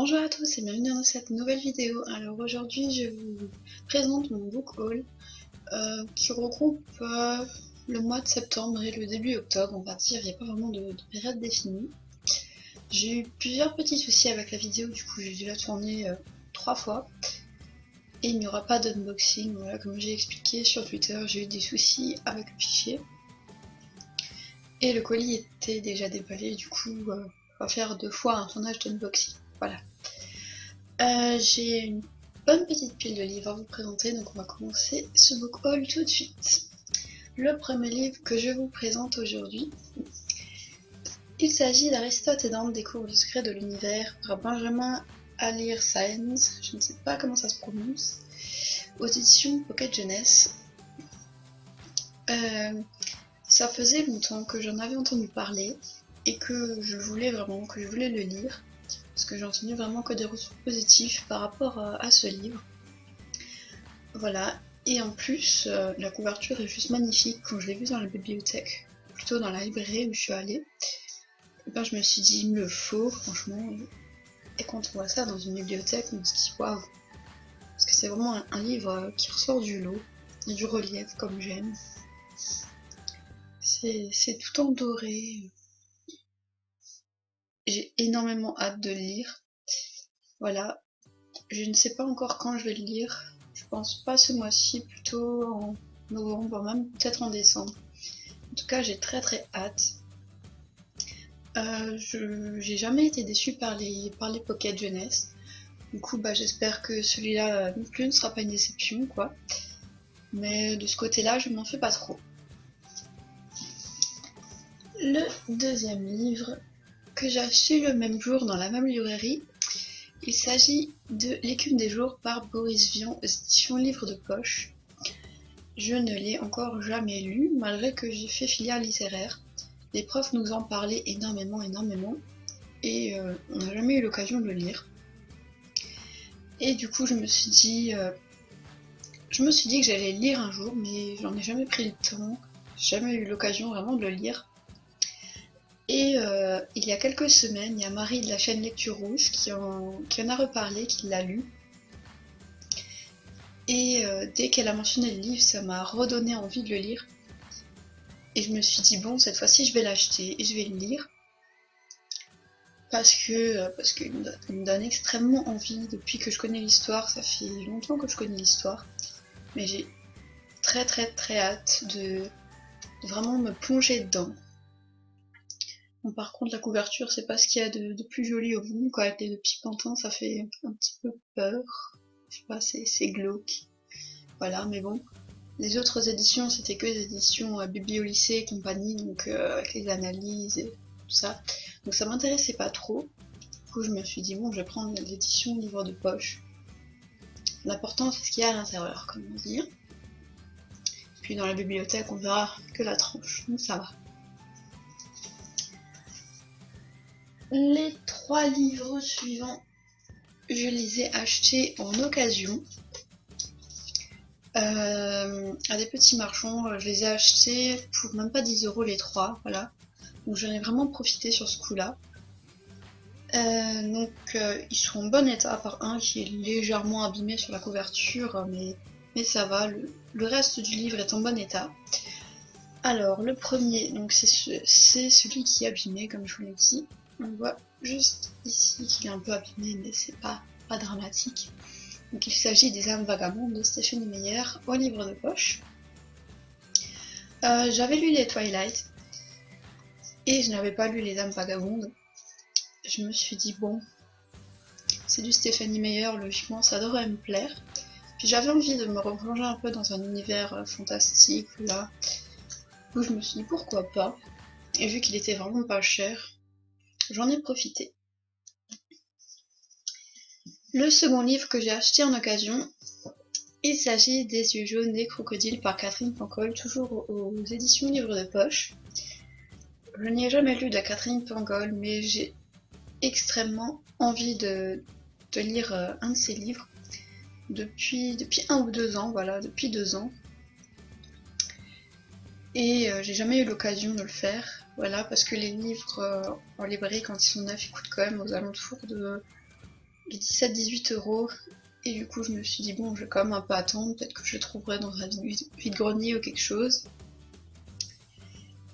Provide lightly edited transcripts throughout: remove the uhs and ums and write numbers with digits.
Bonjour à tous et bienvenue dans cette nouvelle vidéo. Alors aujourd'hui je vous présente mon book haul qui regroupe le mois de septembre et le début octobre, on va dire. Il n'y a pas vraiment de période définie. J'ai eu plusieurs petits soucis avec la vidéo, du coup j'ai dû la tourner 3 fois. Et il n'y aura pas d'unboxing, voilà, comme j'ai expliqué sur Twitter, j'ai eu des soucis avec le fichier. Et le colis était déjà déballé, du coup on va faire 2 fois un tournage d'unboxing. Voilà. J'ai une bonne petite pile de livres à vous présenter, donc on va commencer ce book haul tout de suite. Le premier livre que je vous présente aujourd'hui, il s'agit d'Aristote et Dante découvrent le secret de l'univers par Benjamin Alire Sáenz, je ne sais pas comment ça se prononce, aux éditions Pocket Jeunesse. Ça faisait longtemps que j'en avais entendu parler et que je voulais le lire. Parce que j'ai entendu vraiment que des retours positifs par rapport à ce livre. Voilà, et en plus, la couverture est juste magnifique. Quand je l'ai vu dans la bibliothèque, plutôt dans la librairie où je suis allée, et ben je me suis dit, il me le faut, franchement. Et quand on voit ça dans une bibliothèque, on se dit, waouh. Parce que c'est vraiment un livre qui ressort du lot, et du relief, comme j'aime. C'est tout en doré. J'ai énormément hâte de le lire. Voilà, je ne sais pas encore quand je vais le lire. Je pense pas ce mois-ci, plutôt en novembre, même peut-être en décembre. En tout cas, j'ai très hâte. J'ai jamais été déçue par les Pocket Jeunesse. Du coup, j'espère que celui-là non plus ne sera pas une déception, quoi. Mais de ce côté-là, je m'en fais pas trop. Le deuxième livre que j'ai acheté le même jour dans la même librairie, il s'agit de L'écume des jours par Boris Vian aux éditions Livre de Poche. Je ne l'ai encore jamais lu, malgré que j'ai fait filière littéraire. Les profs nous en parlaient énormément, et on n'a jamais eu l'occasion de le lire. Et du coup, je me suis dit que j'allais le lire un jour, mais j'en ai jamais pris le temps, jamais eu l'occasion vraiment de le lire. Et il y a quelques semaines, il y a Marie de la chaîne Lecture Rouge qui en a reparlé, qui l'a lu. Et dès qu'elle a mentionné le livre, ça m'a redonné envie de le lire. Et je me suis dit, bon, cette fois-ci, je vais l'acheter et je vais le lire. Parce qu'il me donne extrêmement envie depuis que je connais l'histoire. Ça fait longtemps que je connais l'histoire. Mais j'ai très hâte de vraiment me plonger dedans. Bon, par contre, la couverture, c'est pas ce qu'il y a de plus joli au monde, quoi. Avec les deux petits pantins, ça fait un petit peu peur. Je sais pas, c'est glauque. Voilà, mais bon. Les autres éditions, c'était que des éditions Biblio-Lycée et compagnie, donc avec les analyses et tout ça. Donc ça m'intéressait pas trop. Du coup, je me suis dit, bon, je vais prendre l'édition Livre de Poche. L'important, c'est ce qu'il y a à l'intérieur, comme on dit. Puis dans la bibliothèque, on verra que la tranche, donc ça va. Les 3 livres suivants, je les ai achetés en occasion. À des petits marchands, je les ai achetés pour même pas 10 € les 3, voilà. Donc j'en ai vraiment profité sur ce coup-là. Ils sont en bon état, à part un qui est légèrement abîmé sur la couverture, mais ça va, le reste du livre est en bon état. Alors le premier, donc c'est celui qui est abîmé, comme je vous l'ai dit. On voit juste ici qu'il est un peu abîmé, mais c'est pas dramatique. Donc il s'agit des âmes vagabondes de Stéphanie Meyer au Livre de Poche. J'avais lu les Twilight et je n'avais pas lu les âmes vagabondes. Je me suis dit, bon, c'est du Stéphanie Meyer, logiquement ça devrait me plaire. Puis j'avais envie de me replonger un peu dans un univers fantastique, là. Donc je me suis dit, pourquoi pas. Et vu qu'il était vraiment pas cher, j'en ai profité. Le second livre que j'ai acheté en occasion, il s'agit des yeux jaunes des crocodiles par Catherine Pancol, toujours aux éditions Livre de Poche. Je n'ai jamais lu de Catherine Pancol, mais j'ai extrêmement envie de lire un de ses livres depuis 1 ou 2 ans, voilà, depuis 2 ans. Et j'ai jamais eu l'occasion de le faire, voilà, parce que les livres en librairie, quand ils sont neufs, ils coûtent quand même aux alentours de de 17-18 €. Et du coup je me suis dit bon, je vais quand même un peu attendre, peut-être que je trouverai dans un vide-grenier ou quelque chose.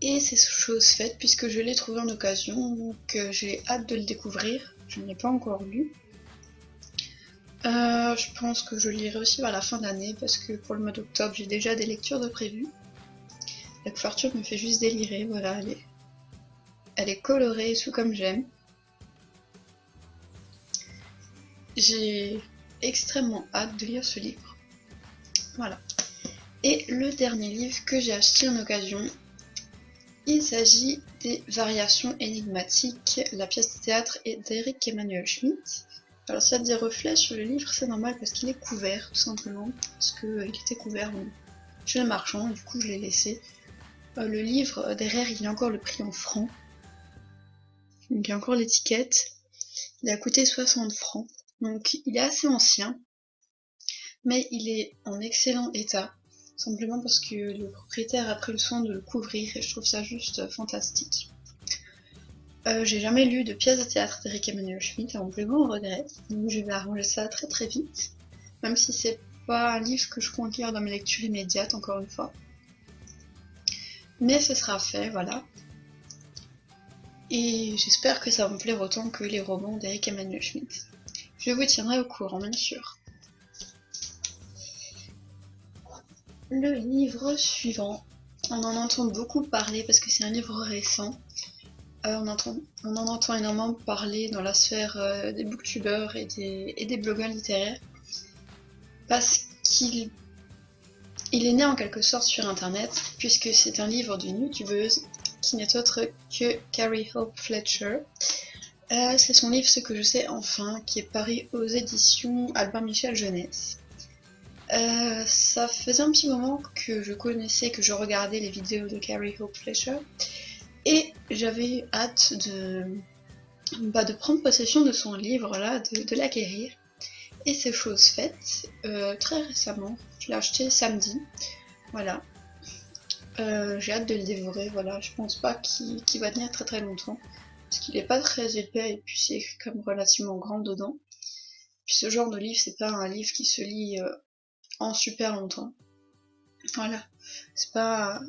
Et c'est chose faite puisque je l'ai trouvé en occasion, donc j'ai hâte de le découvrir. Je ne l'ai pas encore lu. Je pense que je lirai aussi vers la fin d'année parce que pour le mois d'octobre j'ai déjà des lectures de prévues. La couverture me fait juste délirer, voilà, elle est colorée et tout comme j'aime. J'ai extrêmement hâte de lire ce livre. Voilà. Et le dernier livre que j'ai acheté en occasion, il s'agit des Variations énigmatiques, la pièce de théâtre est d'Eric Emmanuel Schmitt. Alors s'il y a des reflets sur le livre, c'est normal parce qu'il est couvert, tout simplement, parce qu'il était couvert chez le marchand, du coup je l'ai laissé. Le livre, derrière, il y a encore le prix en francs, donc il y a encore l'étiquette. Il a coûté 60 francs, donc il est assez ancien, mais il est en excellent état, simplement parce que le propriétaire a pris le soin de le couvrir et je trouve ça juste fantastique. J'ai jamais lu de pièce de théâtre d'Eric Emmanuel Schmitt, à mon plus grand regret, donc je vais arranger ça très très vite, même si c'est pas un livre que je compte lire dans mes lectures immédiates, encore une fois. Mais ce sera fait, voilà. Et j'espère que ça va me plaire autant que les romans d'Eric Emmanuel Schmitt. Je vous tiendrai au courant, bien sûr. Le livre suivant, on en entend beaucoup parler parce que c'est un livre récent. On en entend énormément parler dans la sphère des booktubeurs et des blogueurs littéraires parce qu'il est né en quelque sorte sur internet puisque c'est un livre d'une youtubeuse qui n'est autre que Carrie Hope Fletcher. C'est son livre Ce que je sais enfin qui est paru aux éditions Albin Michel Jeunesse. Ça faisait un petit moment que je connaissais, que je regardais les vidéos de Carrie Hope Fletcher et j'avais hâte de prendre possession de son livre là, de l'acquérir. Et c'est chose faite, très récemment, je l'ai acheté samedi, voilà. J'ai hâte de le dévorer, voilà, je pense pas qu'il va tenir très très longtemps, parce qu'il est pas très épais et puis c'est quand même relativement grand dedans. Puis ce genre de livre, c'est pas un livre qui se lit en super longtemps. Voilà, c'est pas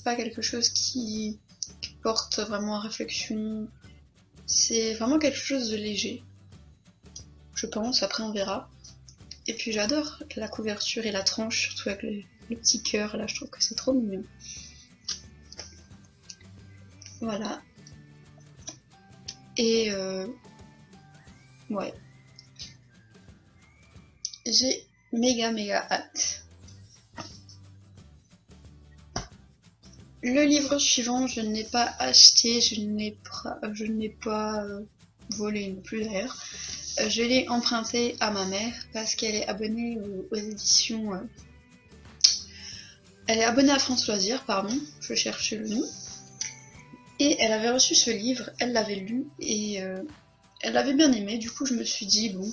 quelque chose qui porte vraiment à réflexion, c'est vraiment quelque chose de léger, je pense, après on verra. Et puis j'adore la couverture et la tranche, surtout avec le petit cœur là, je trouve que c'est trop mignon. Voilà. Et ouais. J'ai méga hâte. Le livre suivant, je ne l'ai pas acheté, je ne l'ai pas volé non plus d'ailleurs. Je l'ai emprunté à ma mère parce qu'elle est abonnée aux éditions. Elle est abonnée à France Loisirs, pardon, je cherchais le nom. Et elle avait reçu ce livre, elle l'avait lu et elle l'avait bien aimé. Du coup, je me suis dit, bon,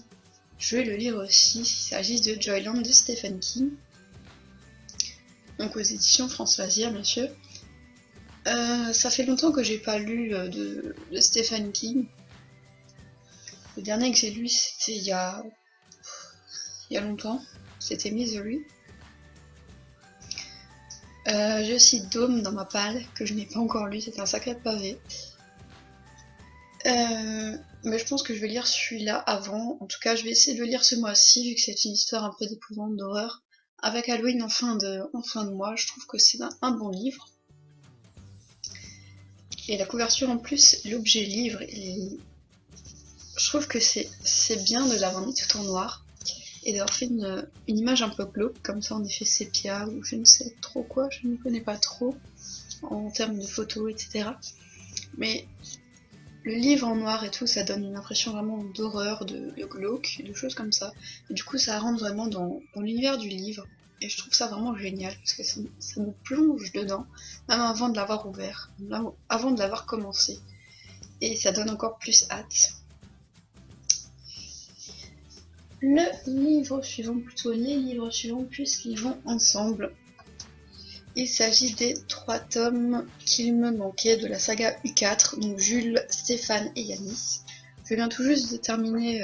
je vais le lire aussi. Il s'agit de Joyland de Stephen King. Donc aux éditions France Loisirs, bien sûr. Ça fait longtemps que j'ai pas lu de Stephen King. Le dernier que j'ai lu, c'était il y a longtemps. C'était Misery. J'ai aussi Dôme dans ma palle, que je n'ai pas encore lu, c'est un sacré pavé. Mais je pense que je vais lire celui-là avant. En tout cas, je vais essayer de le lire ce mois-ci, vu que c'est une histoire un peu d'épouvante, d'horreur. Avec Halloween en fin de mois, je trouve que c'est un bon livre. Et la couverture en plus, l'objet livre, je trouve que c'est bien de l'avoir mis tout en noir et d'avoir fait une image un peu glauque, comme ça en effet sépia ou je ne sais trop quoi, je ne connais pas trop en termes de photos, etc. Mais le livre en noir et tout, ça donne une impression vraiment d'horreur, de glauque, de choses comme ça. Et du coup, ça rentre vraiment dans l'univers du livre. Et je trouve ça vraiment génial, parce que ça me plonge dedans, même avant de l'avoir ouvert, avant de l'avoir commencé. Et ça donne encore plus hâte. Le livre suivant, plutôt les livres suivants, puisqu'ils vont ensemble. Il s'agit des 3 tomes qu'il me manquait de la saga U4, donc Jules, Stéphane et Yanis. Je viens tout juste de terminer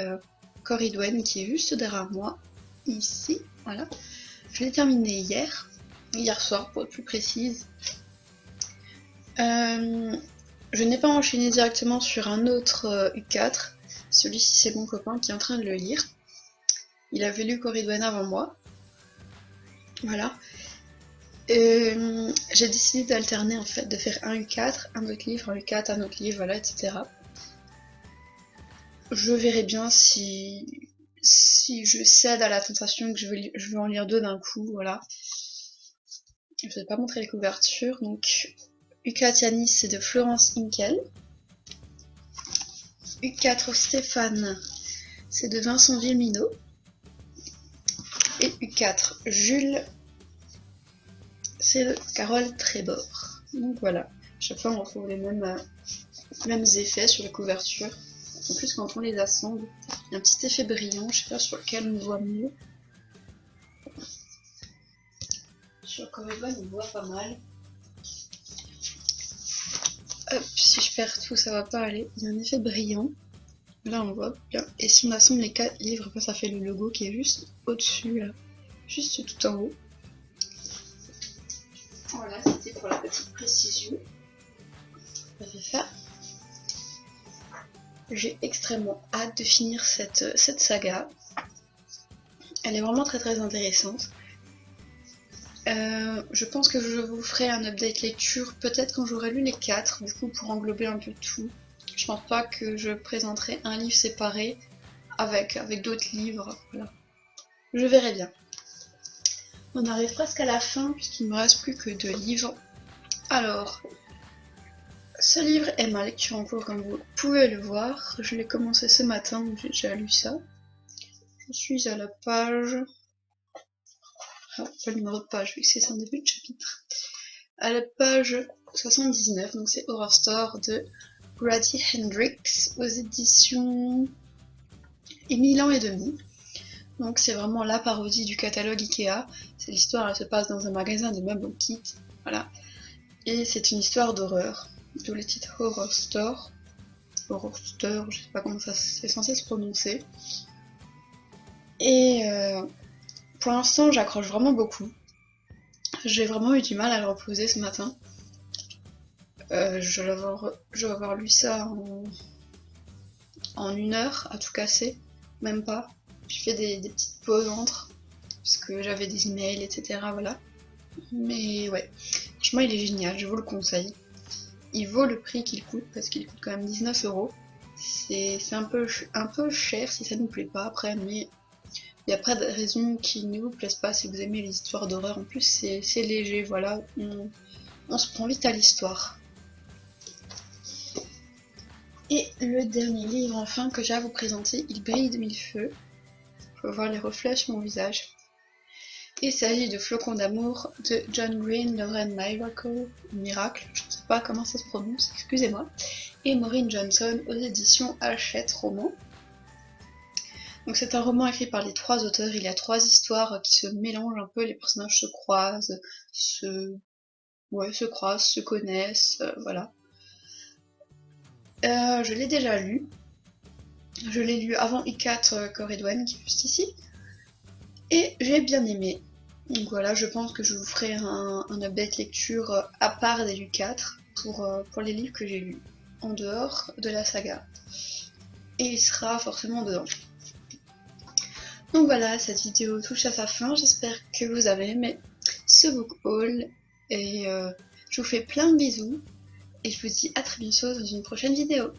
Corridwen qui est juste derrière moi, ici, voilà. Je l'ai terminé hier soir pour être plus précise. Je n'ai pas enchaîné directement sur un autre U4, celui-ci c'est mon copain qui est en train de le lire. Il avait lu Corridwen avant moi, voilà. J'ai décidé d'alterner en fait, de faire un U4, un autre livre, un U4, un autre livre, voilà, etc. Je verrai bien si je cède à la tentation que je veux en lire deux d'un coup, voilà. Je vais pas montrer les couvertures, donc U4 Yanis c'est de Florence Hinkel. U4 Stéphane c'est de Vincent Villeminot. Et U4 Jules c'est de Carole Trébor. Donc voilà, chaque fois on retrouve les mêmes effets sur les couvertures. En plus quand on les assemble, il y a un petit effet brillant, je sais pas sur lequel on voit mieux. Sur Corridwen on voit pas mal. Hop, si je perds tout ça va pas aller. Il y a un effet brillant. Là on voit bien. Et si on assemble les 4 livres, ça fait le logo qui est juste au-dessus là. Juste tout en haut. Voilà, c'était pour la petite précision. Ça fait ça. J'ai extrêmement hâte de finir cette saga. Elle est vraiment très très intéressante. Je pense que je vous ferai un update lecture peut-être quand j'aurai lu les 4, du coup pour englober un peu tout. Je pense pas que je présenterai un livre séparé avec d'autres livres, voilà. Je verrai bien. On arrive presque à la fin puisqu'il me reste plus que 2 livres. Alors, ce livre est ma lecture en cours comme vous pouvez le voir. Je l'ai commencé ce matin, donc j'ai déjà lu ça. Je suis à la page... Ah, pas le numéro de page vu que c'est un début de chapitre. À la page 79, donc c'est Horror Store de Grady Hendrix aux éditions Émile Ans et Demi. Donc c'est vraiment la parodie du catalogue Ikea. C'est l'histoire, elle se passe dans un magasin de meubles en kit, voilà. Et c'est une histoire d'horreur, d'où le titre Horror Store. Horror Store, je sais pas comment ça c'est censé se prononcer. Et pour l'instant j'accroche vraiment beaucoup. J'ai vraiment eu du mal à le reposer ce matin. Je vais avoir lu ça en 1 heure à tout casser, même pas. J'ai fait des petites pauses entre, parce que j'avais des emails, etc. Voilà. Mais ouais, franchement il est génial, je vous le conseille. Il vaut le prix qu'il coûte, parce qu'il coûte quand même 19 €. C'est un peu cher si ça ne vous plaît pas après, mais il n'y a pas de raison qu'il ne vous plaise pas si vous aimez les histoires d'horreur. En plus c'est léger, voilà, on se prend vite à l'histoire. Et le dernier livre enfin que j'ai à vous présenter, il brille de 1000 feux. Faut voir les reflets sur mon visage. Il s'agit de Flocons d'amour de John Green, Lauren Miracle, je ne sais pas comment ça se prononce, excusez-moi, et Maureen Johnson aux éditions Hachette Roman. Donc c'est un roman écrit par les 3 auteurs, il y a 3 histoires qui se mélangent un peu, les personnages se croisent, se connaissent, voilà. Je l'ai déjà lu. Je l'ai lu avant U4 Corridwen qui est juste ici. Et j'ai bien aimé. Donc voilà, je pense que je vous ferai un update lecture à part des U4 pour les livres que j'ai lus en dehors de la saga. Et il sera forcément dedans. Donc voilà, cette vidéo touche à sa fin. J'espère que vous avez aimé ce book haul. Et je vous fais plein de bisous. Et je vous dis à très bientôt dans une prochaine vidéo.